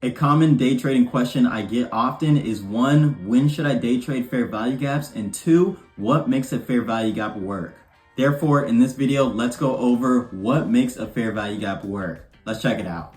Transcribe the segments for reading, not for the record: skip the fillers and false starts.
A common day trading question I get often is one, when should I day trade fair value gaps? And two, what makes a fair value gap work? Therefore, in this video, let's go over what makes a fair value gap work. Let's check it out.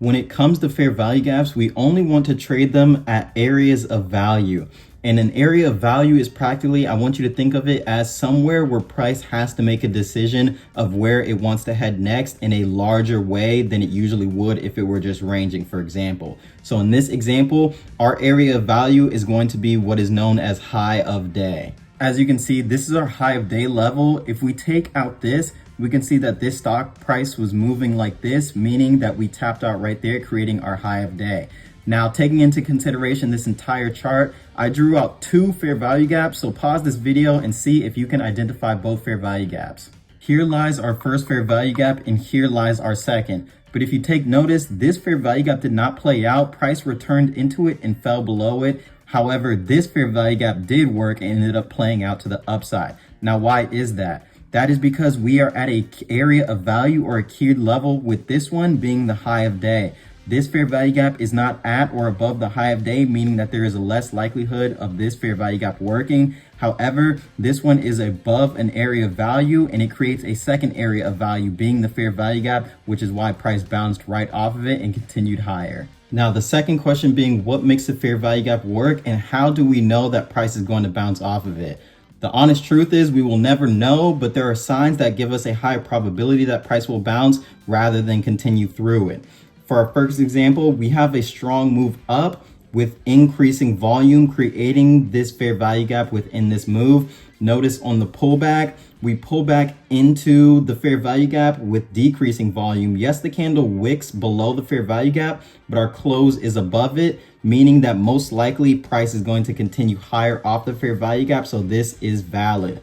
When it comes to fair value gaps, we only want to trade them at areas of value. And an area of value is practically, I want you to think of it as somewhere where price has to make a decision of where it wants to head next in a larger way than it usually would if it were just ranging, for example. So in this example, our area of value is going to be what is known as high of day. As you can see, this is our high of day level. If we take out this, we can see that this stock price was moving like this, meaning that we tapped out right there, creating our high of day. Now, taking into consideration this entire chart, I drew out two fair value gaps, so pause this video and see if you can identify both fair value gaps. Here lies our first fair value gap and here lies our second. But if you take notice, this fair value gap did not play out. Price returned into it and fell below it. However, this fair value gap did work and ended up playing out to the upside. Now, why is that? That is because we are at an area of value or a keyed level, with this one being the high of day. This fair value gap is not at or above the high of day, meaning that there is a less likelihood of this fair value gap working. However, this one is above an area of value and it creates a second area of value, being the fair value gap, which is why price bounced right off of it and continued higher. Now, the second question being, what makes the fair value gap work and how do we know that price is going to bounce off of it? The honest truth is we will never know, but there are signs that give us a high probability that price will bounce rather than continue through it. For our first example, we have a strong move up with increasing volume, creating this fair value gap within this move. Notice on the pullback, we pull back into the fair value gap with decreasing volume. Yes, the candle wicks below the fair value gap, but our close is above it, meaning that most likely price is going to continue higher off the fair value gap. So this is valid.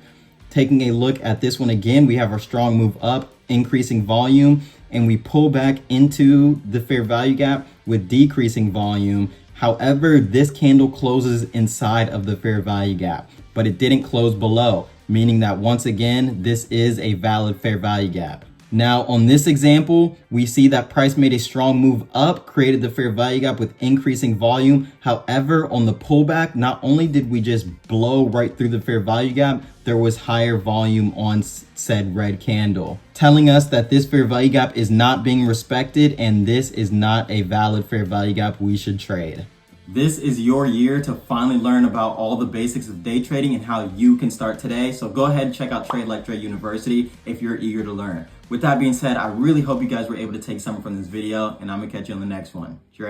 Taking a look at this one again, we have our strong move up, increasing volume, and we pull back into the fair value gap with decreasing volume. However, this candle closes inside of the fair value gap, but it didn't close below, meaning that once again, this is a valid fair value gap. Now, on this example, we see that price made a strong move up, created the fair value gap with increasing volume. However, on the pullback, not only did we just blow right through the fair value gap, there was higher volume on said red candle, telling us that this fair value gap is not being respected and this is not a valid fair value gap we should trade. This is your year to finally learn about all the basics of day trading and how you can start today. So go ahead and check out Trade Like Trade University if you're eager to learn. With that being said, I really hope you guys were able to take something from this video, and I'm gonna catch you on the next one.